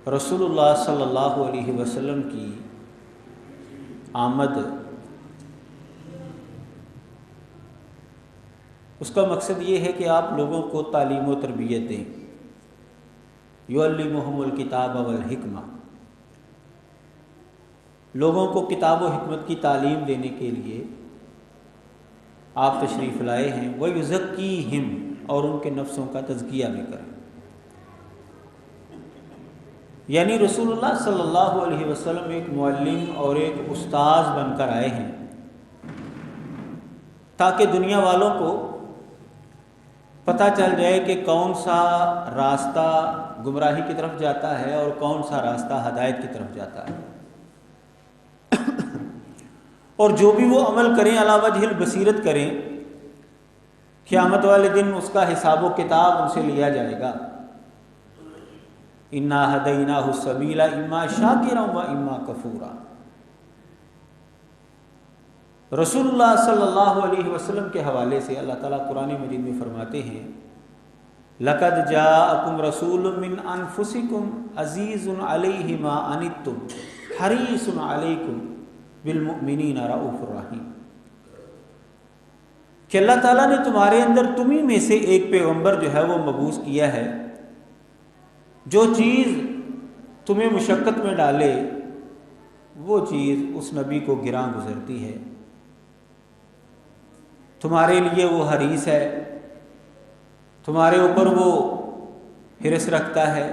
رسول اللہ صلی اللہ علیہ وسلم کی آمد، اس کا مقصد یہ ہے کہ آپ لوگوں کو تعلیم و تربیت دیں. یعلمہم الکتاب والحکمہ، لوگوں کو کتاب و حکمت کی تعلیم دینے کے لیے آپ تشریف لائے ہیں. وَيُزَكِّيهِمْ، اور ان کے نفسوں کا تزکیہ بھی کریں. یعنی رسول اللہ صلی اللہ علیہ وسلم ایک معلم اور ایک استاذ بن کر آئے ہیں تاکہ دنیا والوں کو پتہ چل جائے کہ کون سا راستہ گمراہی کی طرف جاتا ہے اور کون سا راستہ ہدایت کی طرف جاتا ہے، اور جو بھی وہ عمل کریں علی وجہ البصیرت کریں، قیامت والے دن اس کا حساب و کتاب ان سے لیا جائے گا. اِنَّا هَدَيْنَاهُ السَّبِيلَ إِمَّا شَاكِرًا وَإِمَّا كَفُورًا. رسول اللہ صلی اللہ علیہ وسلم کے حوالے سے اللہ تعالیٰ قرآن مجید میں فرماتے ہیں لَقَدْ جَاءَكُمْ رَسُولٌ مِّنْ أَنفُسِكُمْ عَزِيزٌ عَلَيْهِ مَا عَنِتُّمْ حَرِيصٌ عَلَيْكُمْ بِالْمُؤْمِنِينَ رَءُوفٌ رَحِيمٌ، کہ اللہ تعالیٰ نے تمہارے اندر تمہیں میں سے ایک پیغمبر جو ہے وہ مبعوث کیا ہے، جو چیز تمہیں مشقت میں ڈالے وہ چیز اس نبی کو گراں گزرتی ہے. تمہارے لیے وہ حریص ہے، تمہارے اوپر وہ حرص رکھتا ہے،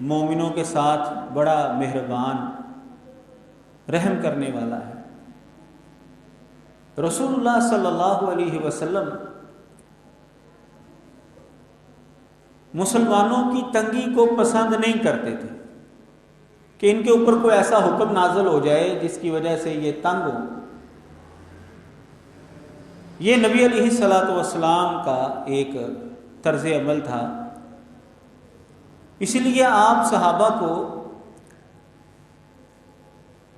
مومنوں کے ساتھ بڑا مہربان رحم کرنے والا ہے. رسول اللہ صلی اللہ علیہ وسلم مسلمانوں کی تنگی کو پسند نہیں کرتے تھے کہ ان کے اوپر کوئی ایسا حکم نازل ہو جائے جس کی وجہ سے یہ تنگ ہو. یہ نبی علیہ الصلوۃ والسلام کا ایک طرز عمل تھا. اسی لیے آپ صحابہ کو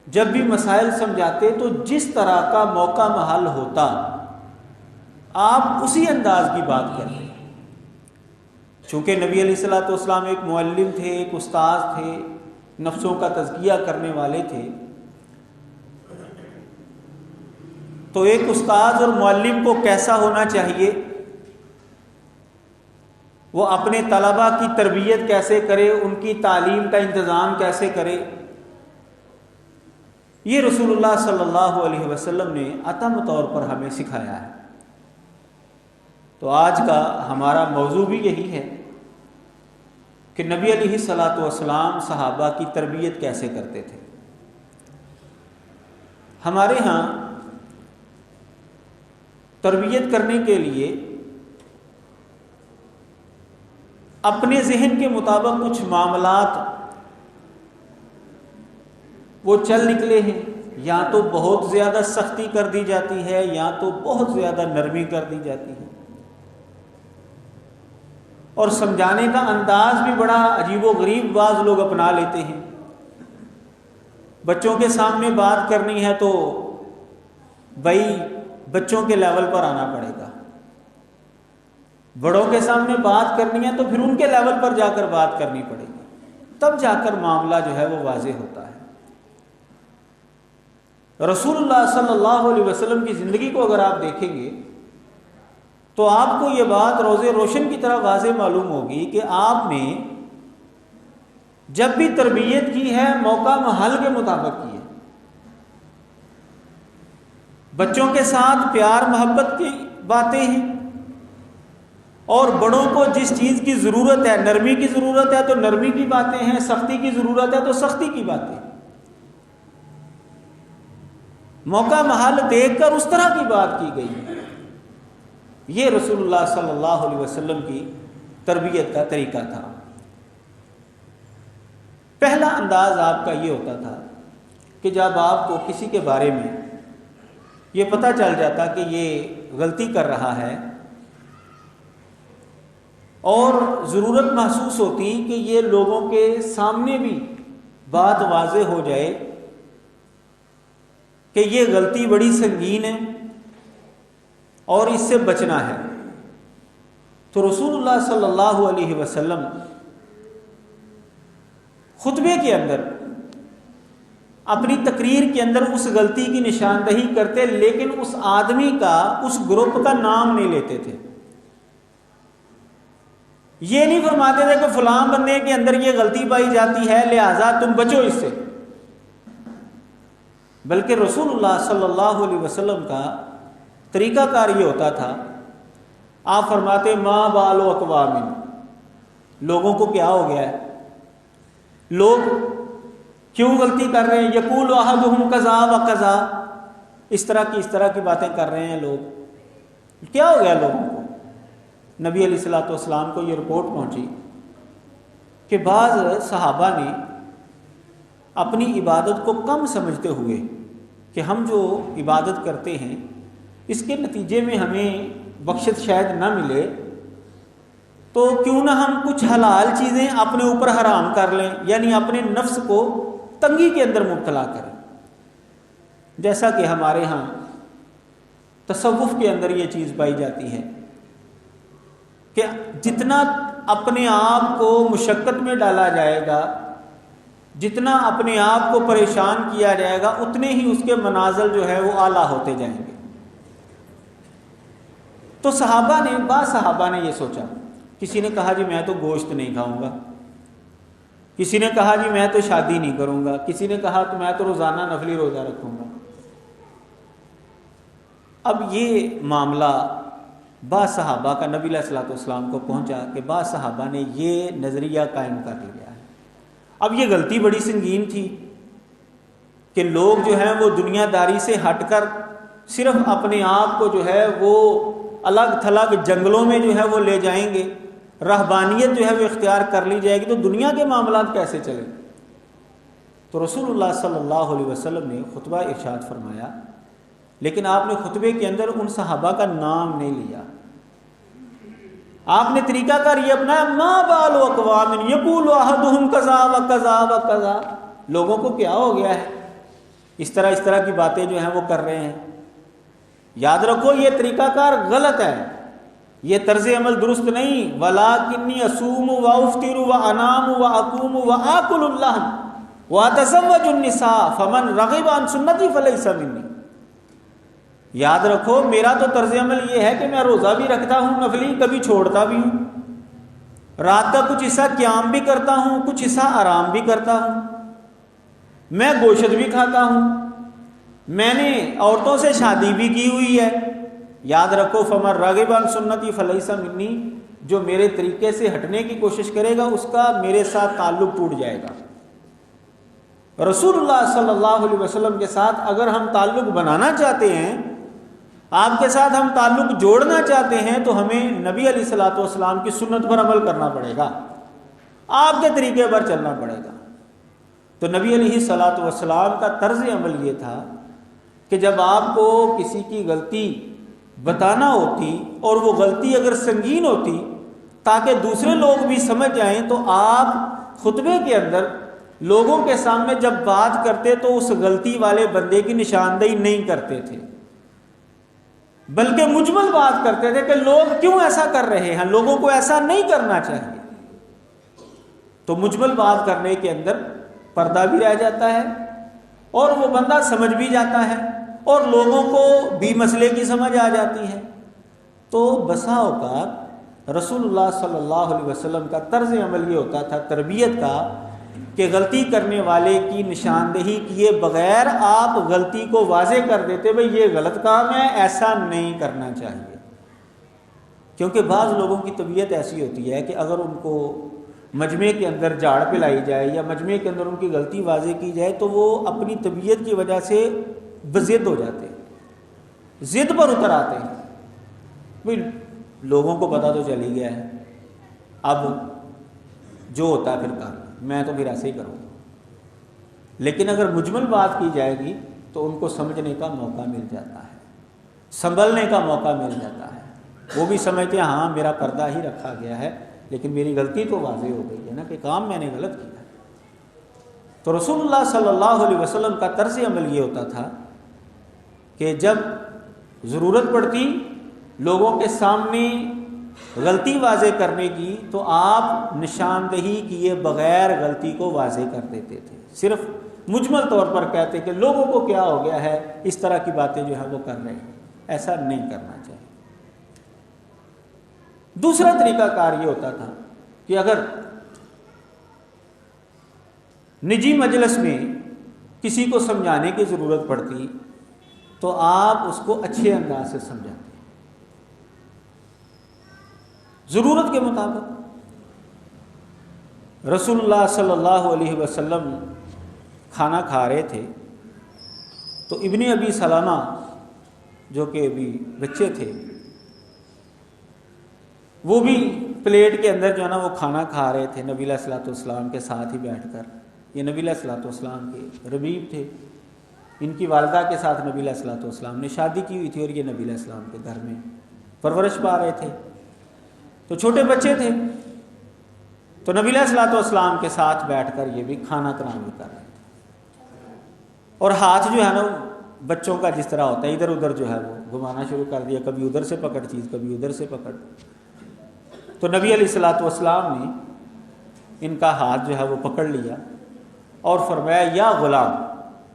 جب بھی مسائل سمجھاتے تو جس طرح کا موقع محل ہوتا آپ اسی انداز کی بات کرتے. چونکہ نبی علیہ الصلوۃ والسلام ایک معلم تھے، ایک استاذ تھے، نفسوں کا تزکیہ کرنے والے تھے، تو ایک استاذ اور معلم کو کیسا ہونا چاہیے، وہ اپنے طلباء کی تربیت کیسے کرے، ان کی تعلیم کا انتظام کیسے کرے، یہ رسول اللہ صلی اللہ علیہ وسلم نے عطم طور پر ہمیں سکھایا ہے. تو آج کا ہمارا موضوع بھی یہی ہے کہ نبی علیہ الصلوۃ والسلام صحابہ کی تربیت کیسے کرتے تھے. ہمارے ہاں تربیت کرنے کے لیے اپنے ذہن کے مطابق کچھ معاملات وہ چل نکلے ہیں، یا تو بہت زیادہ سختی کر دی جاتی ہے یا تو بہت زیادہ نرمی کر دی جاتی ہے، اور سمجھانے کا انداز بھی بڑا عجیب و غریب بعض لوگ اپنا لیتے ہیں. بچوں کے سامنے بات کرنی ہے تو بھائی بچوں کے لیول پر آنا پڑے گا، بڑوں کے سامنے بات کرنی ہے تو پھر ان کے لیول پر جا کر بات کرنی پڑے گی، تب جا کر معاملہ جو ہے وہ واضح ہوتا ہے. رسول اللہ صلی اللہ علیہ وسلم کی زندگی کو اگر آپ دیکھیں گے تو آپ کو یہ بات روز روشن کی طرح واضح معلوم ہوگی کہ آپ نے جب بھی تربیت کی ہے موقع محل کے مطابق کی ہے. بچوں کے ساتھ پیار محبت کی باتیں ہیں، اور بڑوں کو جس چیز کی ضرورت ہے، نرمی کی ضرورت ہے تو نرمی کی باتیں ہیں، سختی کی ضرورت ہے تو سختی کی باتیں. موقع محل دیکھ کر اس طرح کی بات کی گئی. یہ رسول اللہ صلی اللہ علیہ وسلم کی تربیت کا طریقہ تھا. پہلا انداز آپ کا یہ ہوتا تھا کہ جب آپ کو کسی کے بارے میں یہ پتہ چل جاتا کہ یہ غلطی کر رہا ہے اور ضرورت محسوس ہوتی کہ یہ لوگوں کے سامنے بھی بات واضح ہو جائے کہ یہ غلطی بڑی سنگین ہے اور اس سے بچنا ہے، تو رسول اللہ صلی اللہ علیہ وسلم خطبے کے اندر اپنی تقریر کے اندر اس غلطی کی نشاندہی کرتے، لیکن اس آدمی کا، اس گروپ کا نام نہیں لیتے تھے۔ یہ نہیں فرماتے تھے کہ فلاں بندے کے اندر یہ غلطی پائی جاتی ہے لہذا تم بچو اس سے، بلکہ رسول اللہ صلی اللہ علیہ وسلم کا طریقہ کار یہ ہوتا تھا، آپ فرماتے ما بال اقوام، لوگوں کو کیا ہو گیا ہے، لوگ کیوں غلطی کر رہے ہیں، یقول احدہم کذا و کذا، اس طرح کی باتیں کر رہے ہیں لوگ، کیا ہو گیا لوگوں کو؟ نبی علیہ الصلوۃ والسلام کو یہ رپورٹ پہنچی کہ بعض صحابہ نے اپنی عبادت کو کم سمجھتے ہوئے کہ ہم جو عبادت کرتے ہیں اس کے نتیجے میں ہمیں بخشت شاید نہ ملے، تو کیوں نہ ہم کچھ حلال چیزیں اپنے اوپر حرام کر لیں، یعنی اپنے نفس کو تنگی کے اندر مبتلا کریں۔ جیسا کہ ہمارے ہاں تصوف کے اندر یہ چیز پائی جاتی ہے کہ جتنا اپنے آپ کو مشقت میں ڈالا جائے گا، جتنا اپنے آپ کو پریشان کیا جائے گا، اتنے ہی اس کے منازل جو ہے وہ اعلیٰ ہوتے جائیں گے۔ تو بعض صحابہ نے یہ سوچا، کسی نے کہا جی میں تو گوشت نہیں کھاؤں گا، کسی نے کہا جی میں تو شادی نہیں کروں گا، کسی نے کہا تو میں تو روزانہ نفلی روزہ رکھوں گا۔ اب یہ معاملہ بعض صحابہ کا نبی علیہ الصلوۃ والسلام کو پہنچا کہ بعض صحابہ نے یہ نظریہ قائم کر لیا ہے۔ اب یہ غلطی بڑی سنگین تھی کہ لوگ جو ہیں وہ دنیا داری سے ہٹ کر صرف اپنے آپ کو جو ہے وہ الگ تھلگ جنگلوں میں جو ہے وہ لے جائیں گے، رہبانیت جو ہے وہ اختیار کر لی جائے گی، تو دنیا کے معاملات کیسے چلیں؟ تو رسول اللہ صلی اللہ علیہ وسلم نے خطبہ ارشاد فرمایا، لیکن آپ نے خطبے کے اندر ان صحابہ کا نام نہیں لیا، آپ نے طریقہ کار یہ اپنایا ما بال اقوام یقول احدہم کذا و کذا و کذا، لوگوں کو کیا ہو گیا ہے، اس طرح کی باتیں جو ہیں وہ کر رہے ہیں۔ یاد رکھو یہ طریقہ کار غلط ہے، یہ طرز عمل درست نہیں۔ وَلَٰكِنِّي أَصُومُ وَأُفْطِرُ وَأَنَامُ وَأَقُومُ وَآكُلُ اللَّحْمَ وَأَتَزَوَّجُ النِّسَاءَ فَمَنْ رَغِبَ عَنْ سُنَّتِي فَلَيْسَ مِنِّي۔ یاد رکھو میرا تو طرز عمل یہ ہے کہ میں روزہ بھی رکھتا ہوں نفلی، کبھی چھوڑتا بھی ہوں، رات کا کچھ حصہ قیام بھی کرتا ہوں، کچھ حصہ آرام بھی کرتا ہوں، میں گوشت بھی کھاتا ہوں، میں نے عورتوں سے شادی بھی کی ہوئی ہے۔ یاد رکھو فمن راغب عن سنتی فلیس منی، جو میرے طریقے سے ہٹنے کی کوشش کرے گا اس کا میرے ساتھ تعلق ٹوٹ جائے گا۔ رسول اللہ صلی اللہ علیہ وسلم کے ساتھ اگر ہم تعلق بنانا چاہتے ہیں، آپ کے ساتھ ہم تعلق جوڑنا چاہتے ہیں، تو ہمیں نبی علیہ الصلوۃ والسلام کی سنت پر عمل کرنا پڑے گا، آپ کے طریقے پر چلنا پڑے گا۔ تو نبی علیہ الصلوۃ والسلام کا طرز عمل یہ تھا کہ جب آپ کو کسی کی غلطی بتانا ہوتی اور وہ غلطی اگر سنگین ہوتی تاکہ دوسرے لوگ بھی سمجھ جائیں، تو آپ خطبے کے اندر لوگوں کے سامنے جب بات کرتے تو اس غلطی والے بندے کی نشاندہی نہیں کرتے تھے، بلکہ مجمل بات کرتے تھے کہ لوگ کیوں ایسا کر رہے ہیں، لوگوں کو ایسا نہیں کرنا چاہیے۔ تو مجمل بات کرنے کے اندر پردہ بھی رہ جاتا ہے اور وہ بندہ سمجھ بھی جاتا ہے اور لوگوں کو بھی مسئلے کی سمجھ آ جاتی ہے۔ تو بسا اوقات رسول اللہ صلی اللہ علیہ وسلم کا طرز عمل یہ ہوتا تھا تربیت کا کہ غلطی کرنے والے کی نشاندہی کیے بغیر آپ غلطی کو واضح کر دیتے، بھئی یہ غلط کام ہے، ایسا نہیں کرنا چاہیے۔ کیونکہ بعض لوگوں کی طبیعت ایسی ہوتی ہے کہ اگر ان کو مجمع کے اندر جھاڑ پلائی جائے یا مجمع کے اندر ان کی غلطی واضح کی جائے تو وہ اپنی طبیعت کی وجہ سے بضد ہو جاتے ہیں، ضد پر اتر آتے ہیں، بھئی لوگوں کو پتہ تو چل ہی گیا ہے، اب جو ہوتا ہے پھر کر، میں تو پھر ایسے ہی کروں گا۔ لیکن اگر مجمل بات کی جائے گی تو ان کو سمجھنے کا موقع مل جاتا ہے، سنبھلنے کا موقع مل جاتا ہے، وہ بھی سمجھتے ہیں ہاں میرا پردہ ہی رکھا گیا ہے لیکن میری غلطی تو واضح ہو گئی ہے نا کہ کام میں نے غلط کیا۔ تو رسول اللہ صلی اللہ علیہ وسلم کا طرز عمل یہ ہوتا تھا کہ جب ضرورت پڑتی لوگوں کے سامنے غلطی واضح کرنے کی تو آپ نشاندہی کیے بغیر غلطی کو واضح کر دیتے تھے، صرف مجمل طور پر کہتے کہ لوگوں کو کیا ہو گیا ہے، اس طرح کی باتیں جو ہے وہ کر رہے ہیں، ایسا نہیں کرنا چاہیے۔ دوسرا طریقہ کار یہ ہوتا تھا کہ اگر نجی مجلس میں کسی کو سمجھانے کی ضرورت پڑتی تو آپ اس کو اچھے انداز سے سمجھاتے، ضرورت کے مطابق۔ رسول اللہ صلی اللہ علیہ وسلم کھانا کھا رہے تھے تو ابن ابی سلامہ جو کہ ابھی بچے تھے وہ بھی پلیٹ کے اندر جو ہے نا وہ کھانا کھا رہے تھے نبی علیہ الصلوۃ والسلام کے ساتھ ہی بیٹھ کر۔ یہ نبی علیہ الصلوۃ والسلام کے ربیب تھے، ان کی والدہ کے ساتھ نبی علیہ الصلوۃ والسلام نے شادی کی ہوئی تھی اور یہ نبی علیہ السلام کے گھر میں پرورش پا رہے تھے، تو چھوٹے بچے تھے، تو نبی علیہ الصلوۃ والسلام کے ساتھ بیٹھ کر یہ بھی کھانا تناول کر رہے تھے، اور ہاتھ جو ہے نا بچوں کا جس طرح ہوتا ہے ادھر ادھر جو ہے وہ گھمانا شروع کر دیا، کبھی ادھر سے پکڑ چیز کبھی ادھر سے پکڑ۔ تو نبی علیہ الصلوۃ والسلام نے ان کا ہاتھ جو ہے وہ پکڑ لیا اور فرمایا یا غلام،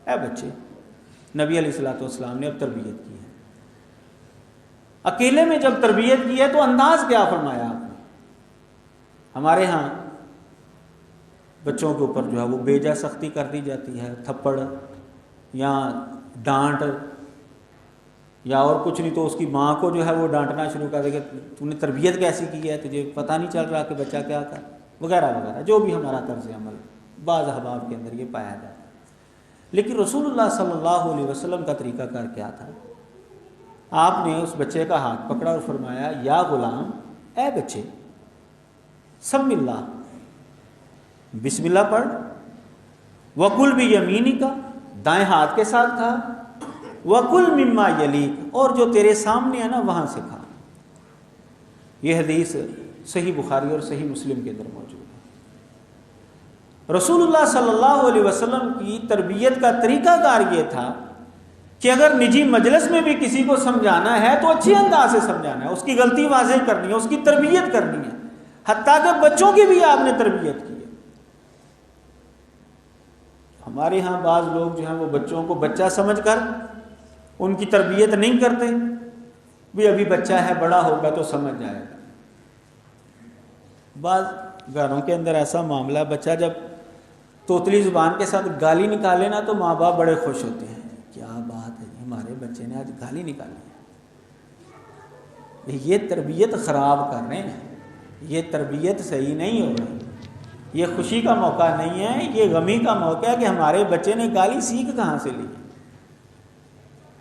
اے بچے۔ نبی علیہ الصلوۃ والسلام نے اب تربیت کی ہے، اکیلے میں جب تربیت کی ہے تو انداز کیا فرمایا آپ نے؟ ہمارے ہاں بچوں کے اوپر جو ہے وہ بیجا سختی کر دی جاتی ہے، تھپڑ یا ڈانٹ یا اور کچھ نہیں تو اس کی ماں کو جو ہے وہ ڈانٹنا شروع کر دے کہ تو نے تربیت کیسی کی ہے، تجھے پتہ نہیں چل رہا کہ بچہ کیا کر، وغیرہ وغیرہ، جو بھی ہمارا طرز عمل بعض احباب کے اندر یہ پایا جاتا ہے۔ لیکن رسول اللہ صلی اللہ علیہ وسلم کا طریقہ کار کیا تھا؟ آپ نے اس بچے کا ہاتھ پکڑا اور فرمایا یا غلام، اے بچے، سم اللہ، بسم اللہ پڑھ، وکل بیمینک، دائیں ہاتھ کے ساتھ کھا، وکل مما یلیک، اور جو تیرے سامنے ہے نا وہاں سے کھا۔ یہ حدیث صحیح بخاری اور صحیح مسلم کے اندر موجود ہے۔ رسول اللہ صلی اللہ علیہ وسلم کی تربیت کا طریقہ کار یہ تھا کہ اگر نجی مجلس میں بھی کسی کو سمجھانا ہے تو اچھے انداز سے سمجھانا ہے، اس کی غلطی واضح کرنی ہے، اس کی تربیت کرنی ہے، حتیٰ کہ بچوں کی بھی آپ نے تربیت کی ہے۔ ہمارے ہاں بعض لوگ جو ہیں وہ بچوں کو بچہ سمجھ کر ان کی تربیت نہیں کرتے، بھی ابھی بچہ ہے، بڑا ہوگا تو سمجھ جائے گا۔ بعض گھروں کے اندر ایسا معاملہ، بچہ جب توتلی زبان کے ساتھ گالی نکالے نا تو ماں باپ بڑے خوش ہوتے ہیں، کیا بات ہے ہمارے بچے نے آج گالی نکالی ہے۔ یہ تربیت خراب کر رہے ہیں، یہ تربیت صحیح نہیں ہو رہی، یہ خوشی کا موقع نہیں ہے، یہ غمی کا موقع ہے کہ ہمارے بچے نے گالی سیکھ کہاں سے لی،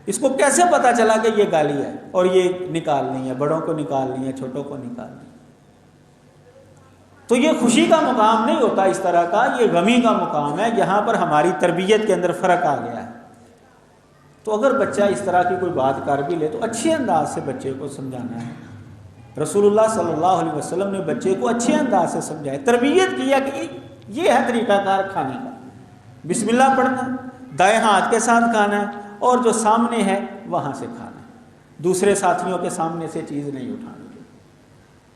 اس کو کیسے پتا چلا کہ یہ گالی ہے اور یہ نکالنی ہے، بڑوں کو نکالنی ہے، چھوٹوں کو نکالنی ہے۔ تو یہ خوشی کا مقام نہیں ہوتا اس طرح کا، یہ غمی کا مقام ہے، یہاں پر ہماری تربیت کے اندر فرق آ گیا ہے۔ تو اگر بچہ اس طرح کی کوئی بات کر بھی لے تو اچھے انداز سے بچے کو سمجھانا ہے۔ رسول اللہ صلی اللہ علیہ وسلم نے بچے کو اچھے انداز سے سمجھایا، تربیت کیا کہ یہ ہے طریقہ کار کھانے کا، بسم اللہ پڑھنا، دائیں ہاتھ کے ساتھ کھانا ہے، اور جو سامنے ہے وہاں سے کھانا ہے، دوسرے ساتھیوں کے سامنے سے چیز نہیں اٹھانی۔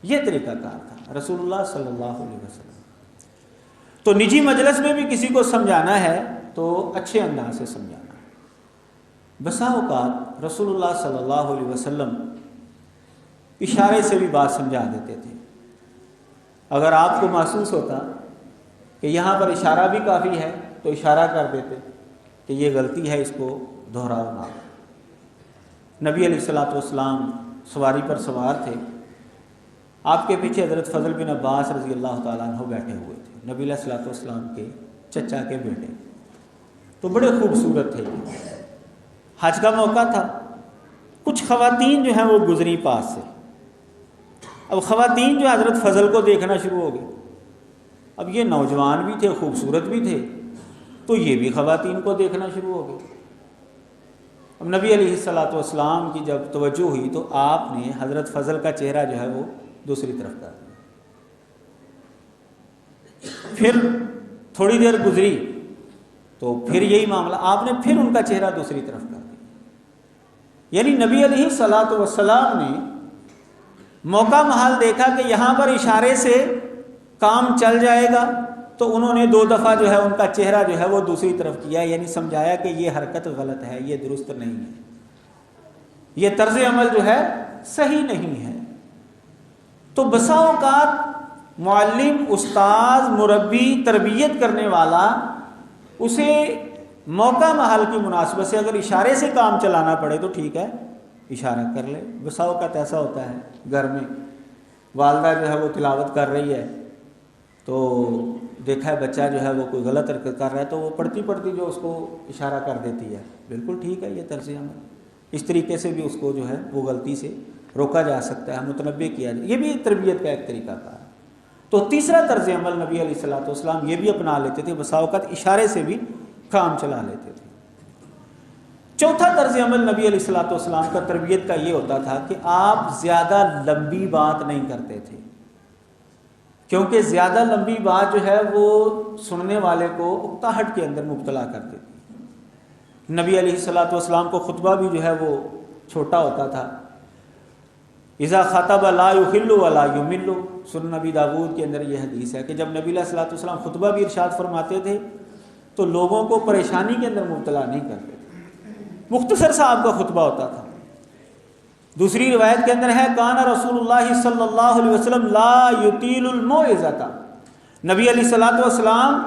یہ طریقہ کار تھا رسول اللہ صلی اللہ علیہ وسلم۔ تو نجی مجلس میں بھی کسی کو سمجھانا ہے تو اچھے انداز سے سمجھانا ہے۔ بسا اوقات رسول اللہ صلی اللہ علیہ وسلم اشارے سے بھی بات سمجھا دیتے تھے۔ اگر آپ کو محسوس ہوتا کہ یہاں پر اشارہ بھی کافی ہے تو اشارہ کر دیتے کہ یہ غلطی ہے، اس کو دہراؤ نہ۔ نبی علیہ الصلوۃ والسلام سواری پر سوار تھے، آپ کے پیچھے حضرت فضل بن عباس رضی اللہ تعالیٰ عنہ بیٹھے ہوئے تھے، نبی علیہ الصلوۃ والسلام کے چچا کے بیٹے، تو بڑے خوبصورت تھے۔ حج کا موقع تھا، کچھ خواتین جو ہیں وہ گزری پاس سے، اب خواتین جو حضرت فضل کو دیکھنا شروع ہو گئی۔ اب یہ نوجوان بھی تھے، خوبصورت بھی تھے، تو یہ بھی خواتین کو دیکھنا شروع ہو گئی۔ اب نبی علیہ الصلوۃ والسلام کی جب توجہ ہوئی تو آپ نے حضرت فضل کا چہرہ جو ہے وہ دوسری طرف کر دیا۔ پھر تھوڑی دیر گزری تو پھر یہی معاملہ، آپ نے پھر ان کا چہرہ دوسری طرف کر دیا۔ یعنی نبی علیہ الصلوۃ والسلام نے موقع محال دیکھا کہ یہاں پر اشارے سے کام چل جائے گا تو انہوں نے 2 دفعہ جو ہے ان کا چہرہ جو ہے وہ دوسری طرف کیا، یعنی سمجھایا کہ یہ حرکت غلط ہے، یہ درست نہیں ہے، یہ طرز عمل جو ہے صحیح نہیں ہے۔ تو بسا اوقات معلم، استاد، مربی، تربیت کرنے والا اسے موقع محل کی مناسبت سے اگر اشارے سے کام چلانا پڑے تو ٹھیک ہے، اشارہ کر لے۔ بسا اوقات ایسا ہوتا ہے گھر میں والدہ جو ہے وہ تلاوت کر رہی ہے تو دیکھا ہے بچہ جو ہے وہ کوئی غلط حرکت کر رہا ہے تو وہ پڑھتی پڑھتی جو اس کو اشارہ کر دیتی ہے، بالکل ٹھیک ہے، یہ طرز عمل، اس طریقے سے بھی اس کو جو ہے وہ غلطی سے روکا جا سکتا ہے، متنبہ کیا جائے، یہ بھی تربیت کا ایک طریقہ کار ہے۔ تو تیسرا طرز عمل نبی علیہ الصلوۃ والسلام یہ بھی اپنا لیتے تھے، بسا اوقات اشارے سے بھی کام چلا لیتے تھے۔ چوتھا طرز عمل نبی علیہ الصلوۃ والسلام کا تربیت کا یہ ہوتا تھا کہ آپ زیادہ لمبی بات نہیں کرتے تھے، کیونکہ زیادہ لمبی بات جو ہے وہ سننے والے کو اکتاہٹ کے اندر مبتلا کر دیتی۔ نبی علیہ الصلوۃ والسلام کو خطبہ بھی جو ہے وہ چھوٹا ہوتا تھا، اذا خطب لا یخل ولا یمل، سنن نبی داؤد کے اندر یہ حدیث ہے کہ جب نبی علیہ الصلوۃ والسلام خطبہ بھی ارشاد فرماتے تھے تو لوگوں کو پریشانی کے اندر مبتلا نہیں کرتے تھے، مختصر سا آپ کا خطبہ ہوتا تھا۔ دوسری روایت کے اندر ہے کان رسول اللہ صلی اللہ علیہ وسلم لا یطیل الموعظۃ، نبی علیہ الصلوۃ والسلام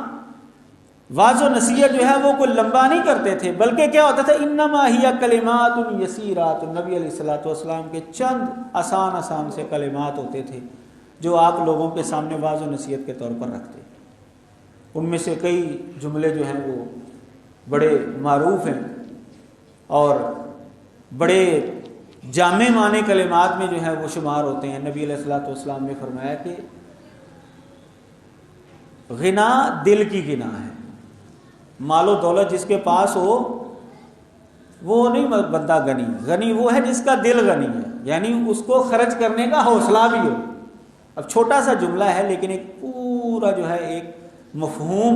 واعظ و نصیحت جو ہے وہ کوئی لمبا نہیں کرتے تھے، بلکہ کیا ہوتا تھا انما ہی کلمات یسیرات، نبی علیہ الصلوۃ والسلام کے چند آسان سے کلمات ہوتے تھے جو آپ لوگوں کے سامنے واعظ و نصیحت کے طور پر رکھتے۔ ان میں سے کئی جملے جو ہیں وہ بڑے معروف ہیں اور بڑے جامع معنی کلمات میں جو ہے وہ شمار ہوتے ہیں۔ نبی علیہ الصلوۃ والسلام نے فرمایا کہ غنا دل کی غنا ہے، مال و دولت جس کے پاس ہو وہ نہیں بندہ غنی، غنی وہ ہے جس کا دل غنی ہے، یعنی اس کو خرچ کرنے کا حوصلہ بھی ہو۔ اب چھوٹا سا جملہ ہے لیکن ایک پورا جو ہے ایک مفہوم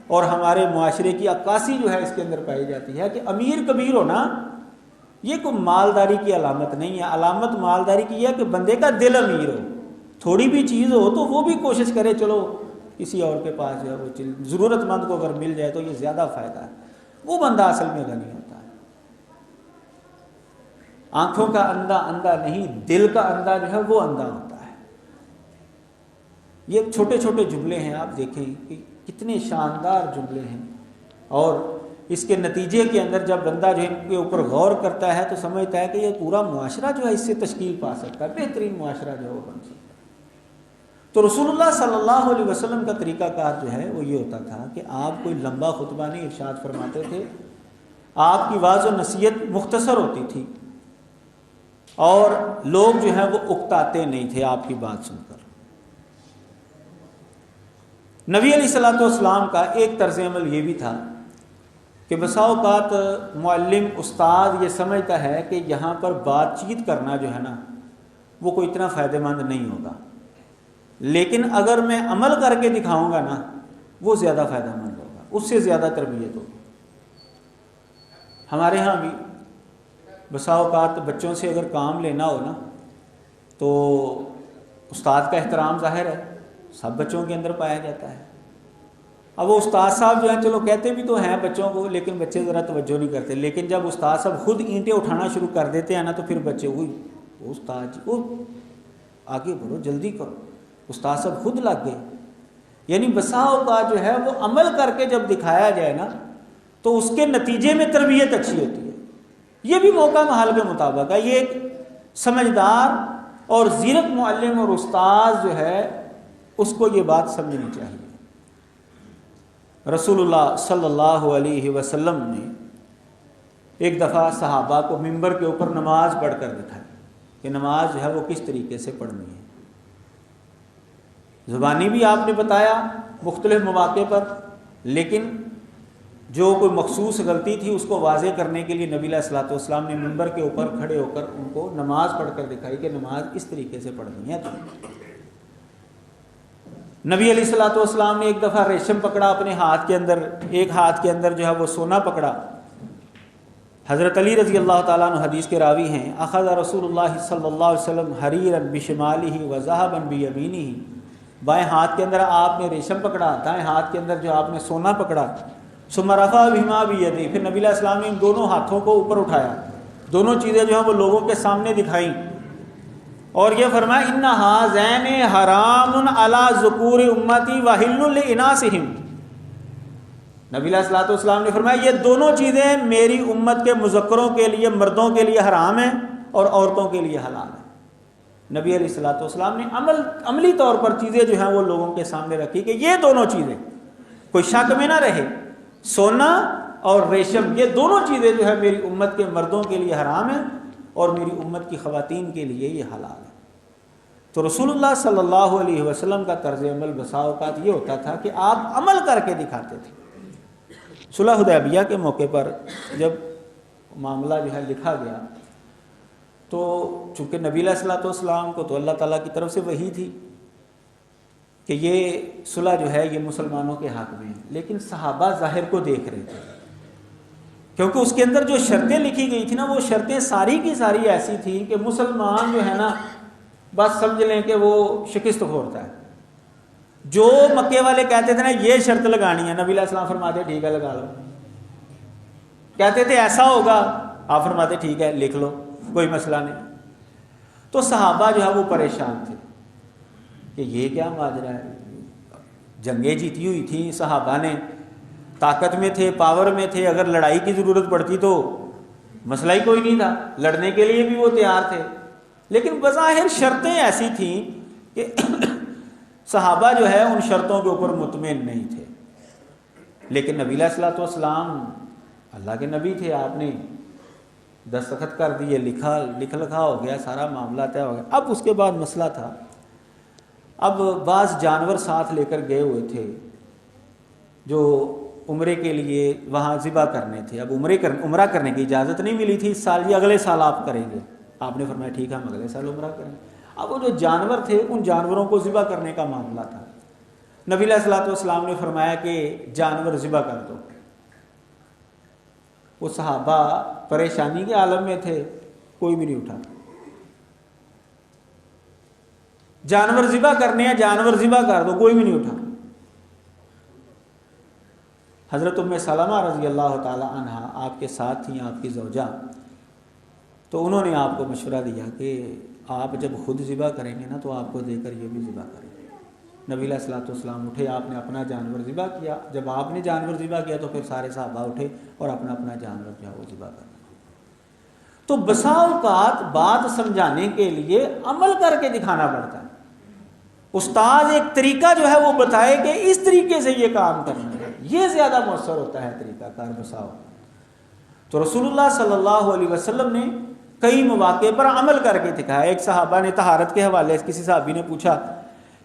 اور ہمارے معاشرے کی عکاسی جو ہے اس کے اندر پائی جاتی ہے کہ امیر کبیر ہونا یہ کوئی مالداری کی علامت نہیں ہے، علامت مالداری کی ہے کہ بندے کا دل امیر ہو، تھوڑی بھی چیز ہو تو وہ بھی کوشش کرے چلو کسی اور کے پاس جو ہے وہ ضرورت مند کو اگر مل جائے تو یہ زیادہ فائدہ ہے، وہ بندہ اصل میں غنی ہوتا ہے۔ آنکھوں کا اندھا اندھا نہیں، دل کا اندھا جو ہے وہ اندھا ہوتا ہے۔ یہ چھوٹے چھوٹے جملے ہیں، آپ دیکھیں کہ کتنے شاندار جملے ہیں، اور اس کے نتیجے کے اندر جب بندہ جو ان کے اوپر غور کرتا ہے تو سمجھتا ہے کہ یہ پورا معاشرہ جو ہے اس سے تشکیل پا سکتا ہے، بہترین معاشرہ جو ہے وہ بن سکتا ہے۔ تو رسول اللہ صلی اللہ علیہ وسلم کا طریقہ کار جو ہے وہ یہ ہوتا تھا کہ آپ کوئی لمبا خطبہ نہیں ارشاد فرماتے تھے، آپ کی واعظ و نصیحت مختصر ہوتی تھی اور لوگ جو ہیں وہ اکتاتے نہیں تھے آپ کی بات سن کر۔ نبی علیہ الصلوۃ والسلام کا ایک طرز عمل یہ بھی تھا کہ بسا اوقات معلم استاد یہ سمجھتا ہے کہ یہاں پر بات چیت کرنا جو ہے نا وہ کوئی اتنا فائدہ مند نہیں ہوگا، لیکن اگر میں عمل کر کے دکھاؤں گا نا وہ زیادہ فائدہ مند ہوگا، اس سے زیادہ تربیت ہوگی۔ ہمارے ہاں بھی بسا اوقات بچوں سے اگر کام لینا ہو نا تو استاد کا احترام ظاہر ہے سب بچوں کے اندر پایا جاتا ہے۔ اب وہ استاد صاحب جو ہیں چلو کہتے بھی تو ہیں بچوں کو، لیکن بچے ذرا توجہ نہیں کرتے، لیکن جب استاد صاحب خود اینٹیں اٹھانا شروع کر دیتے ہیں نا تو پھر بچے وہ استاد جی وہ آگے بڑھو جلدی کرو، استاد صاحب خود لگ گئے۔ یعنی بسا اوقات جو ہے وہ عمل کر کے جب دکھایا جائے نا تو اس کے نتیجے میں تربیت اچھی ہوتی ہے۔ یہ بھی موقع محل کے مطابق ہے، یہ ایک سمجھدار اور زیرک معلم اور استاد جو ہے اس کو یہ بات سمجھنی چاہیے۔ رسول اللہ صلی اللہ علیہ وسلم نے ایک دفعہ صحابہ کو ممبر کے اوپر نماز پڑھ کر دکھائی کہ نماز جو ہے وہ کس طریقے سے پڑھنی ہے۔ زبانی بھی آپ نے بتایا مختلف مواقع پر، لیکن جو کوئی مخصوص غلطی تھی اس کو واضح کرنے کے لیے نبی علیہ الصلوۃ والسلام نے ممبر کے اوپر کھڑے ہو کر ان کو نماز پڑھ کر دکھائی کہ نماز اس طریقے سے پڑھنی ہے۔ نبی علیہ الصلوۃ والسلام نے ایک دفعہ ریشم پکڑا اپنے ہاتھ کے اندر، ایک ہاتھ کے اندر جو ہے وہ سونا پکڑا، حضرت علی رضی اللہ تعالیٰ عنہ حدیث کے راوی ہیں، اخذ رسول اللہ صلی اللہ علیہ وسلم حریرا بشمالہ وذهبا بیمینہ، بائیں ہاتھ کے اندر آپ نے ریشم پکڑا، دائیں ہاتھ کے اندر جو آپ نے سونا پکڑا، ثم رفع بہما بیدیہ، پھر نبی علیہ السلام نے ان دونوں ہاتھوں کو اوپر اٹھایا، دونوں چیزیں جو ہیں وہ لوگوں کے سامنے دکھائیں، اور یہ فرمایا ان ھذین حرام علی ذکور امتی وحل لاناسہم، نبی علیہ الصلوۃ والسلام نے فرمایا یہ دونوں چیزیں میری امت کے مذکروں کے لیے، مردوں کے لیے حرام ہیں اور عورتوں کے لیے حلال ہیں۔ نبی علیہ الصلوۃ والسلام نے عملی طور پر چیزیں جو ہیں وہ لوگوں کے سامنے رکھی کہ یہ دونوں چیزیں کوئی شک میں نہ رہے، سونا اور ریشم، یہ دونوں چیزیں جو ہے میری امت کے مردوں کے لیے حرام ہیں اور میری امت کی خواتین کے لیے یہ حلال ہے۔ تو رسول اللہ صلی اللہ علیہ وسلم کا طرز عمل بسا اوقات یہ ہوتا تھا کہ آپ عمل کر کے دکھاتے تھے۔ صلح حدیبیہ کے موقع پر جب معاملہ جو ہے لکھا گیا تو چونکہ نبی علیہ الصلوۃ والسلام کو تو اللہ تعالیٰ کی طرف سے وحی تھی کہ یہ صلح جو ہے یہ مسلمانوں کے حق میں ہے، لیکن صحابہ ظاہر کو دیکھ رہے تھے، کیونکہ اس کے اندر جو شرطیں لکھی گئی تھی نا، وہ شرطیں ساری کی ساری ایسی تھیں کہ مسلمان جو ہے نا بس سمجھ لیں کہ وہ شکست کھورتا ہے۔ جو مکے والے کہتے تھے نا یہ شرط لگانی ہے، نبی علیہ السلام فرماتے ٹھیک ہے لگا لو، کہتے تھے ایسا ہوگا، آپ فرماتے ٹھیک ہے لکھ لو، کوئی مسئلہ نہیں۔ تو صحابہ جو ہے وہ پریشان تھے کہ یہ کیا ماجرا ہے، جنگیں جیتی ہوئی تھیں، صحابہ نے طاقت میں تھے، پاور میں تھے، اگر لڑائی کی ضرورت پڑتی تو مسئلہ ہی کوئی نہیں تھا، لڑنے کے لیے بھی وہ تیار تھے، لیکن بظاہر شرطیں ایسی تھیں کہ صحابہ جو ہے ان شرطوں کے اوپر مطمئن نہیں تھے۔ لیکن نبی علیہ الصلوۃ والسلام اللہ کے نبی تھے، آپ نے دستخط کر دیے، لکھا ہو گیا، سارا معاملہ طے ہو گیا۔ اب اس کے بعد مسئلہ تھا، اب بعض جانور ساتھ لے کر گئے ہوئے تھے جو عمرے کے لیے وہاں ذبح کرنے تھے، اب عمرہ کرنے کی اجازت نہیں ملی تھی اس سال، یہ اگلے سال آپ کریں گے، آپ نے فرمایا ٹھیک ہے ہم اگلے سال عمرہ کریں گے۔ اب وہ جو جانور تھے ان جانوروں کو ذبح کرنے کا معاملہ تھا، نبی علیہ الصلوۃ والسلام نے فرمایا کہ جانور ذبح کر دو۔ وہ صحابہ پریشانی کے عالم میں تھے، کوئی بھی نہیں اٹھا، جانور ذبح کرنے ہیں، جانور ذبح کر دو، کوئی بھی نہیں اٹھا۔ حضرت ام سلمہ رضی اللہ تعالی عنہا آپ کے ساتھ تھیں، آپ کی زوجہ، تو انہوں نے آپ کو مشورہ دیا کہ آپ جب خود ذبح کریں گے نا تو آپ کو دے کر یہ بھی ذبح کریں گے۔ نبی علیہ الصلوۃ والسلام اٹھے، آپ نے اپنا جانور ذبح کیا، جب آپ نے جانور ذبح کیا تو پھر سارے صحابہ اٹھے اور اپنا اپنا جانور جو ہے وہ ذبح کرنا۔ تو بسا اوقات بات سمجھانے کے لیے عمل کر کے دکھانا پڑتا ہے، استاد ایک طریقہ جو ہے وہ بتائے کہ اس طریقے سے یہ کام کرنا ہے، یہ زیادہ مؤثر ہوتا ہے طریقہ کار بسا اوقات۔ تو رسول اللہ صلی اللہ علیہ وسلم نے کئی مواقع پر عمل کر کے دکھایا۔ ایک صحابہ نے طہارت کے حوالے سے کسی صحابی نے پوچھا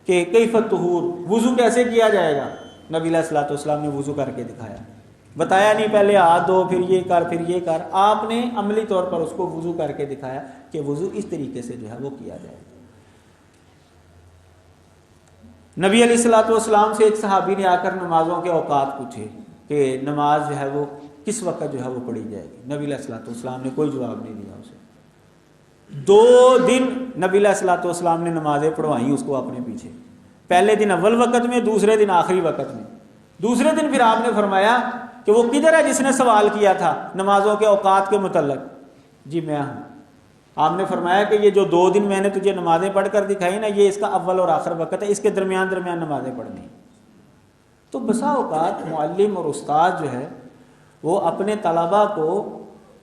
کہ کیف الطہور، وضو کیسے کیا جائے گا؟ نبی علیہ الصلوۃ والسلام نے وضو کر کے دکھایا، بتایا نہیں پہلے ہاتھ دھو پھر یہ کر پھر یہ کر، آپ نے عملی طور پر اس کو وضو کر کے دکھایا کہ وضو اس طریقے سے جو ہے وہ کیا جائے گا۔ نبی علیہ الصلوۃ والسلام سے ایک صحابی نے آ کر نمازوں کے اوقات پوچھے کہ نماز جو ہے وہ کس وقت جو ہے وہ پڑھی جائے گی، نبی علیہ الصلوۃ والسلام نے کوئی جواب نہیں دیا اسے۔ 2 دن نبی علیہ الصلوۃ والسلام نے نمازیں پڑھوائیں اس کو اپنے پیچھے، پہلے دن اول وقت میں، دوسرے دن آخری وقت میں۔ دوسرے دن پھر آپ نے فرمایا کہ وہ کدھر ہے جس نے سوال کیا تھا نمازوں کے اوقات کے متعلق؟ جی میں ہوں۔ آپ نے فرمایا کہ یہ جو 2 دن میں نے تجھے نمازیں پڑھ کر دکھائی نا، یہ اس کا اول اور آخر وقت ہے، اس کے درمیان نمازیں پڑھنی۔ تو بسا اوقات معلم اور استاد جو ہے وہ اپنے طلباء کو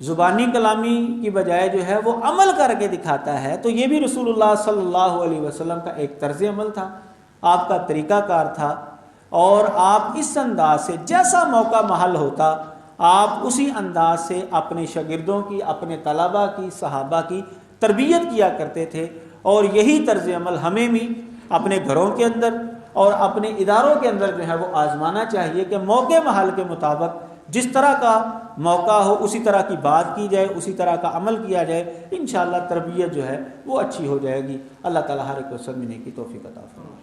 زبانی کلامی کی بجائے جو ہے وہ عمل کر کے دکھاتا ہے۔ تو یہ بھی رسول اللہ صلی اللہ علیہ وسلم کا ایک طرز عمل تھا، آپ کا طریقہ کار تھا، اور آپ اس انداز سے جیسا موقع محل ہوتا آپ اسی انداز سے اپنے شاگردوں کی، اپنے طلباء کی، صحابہ کی تربیت کیا کرتے تھے۔ اور یہی طرز عمل ہمیں بھی اپنے گھروں کے اندر اور اپنے اداروں کے اندر جو ہے وہ آزمانا چاہیے کہ موقع محل کے مطابق جس طرح کا موقع ہو اسی طرح کی بات کی جائے، اسی طرح کا عمل کیا جائے، انشاءاللہ تربیت جو ہے وہ اچھی ہو جائے گی۔ اللہ تعالیٰ ہر ایک کو سمجھنے کی توفیق عطا فرمائے۔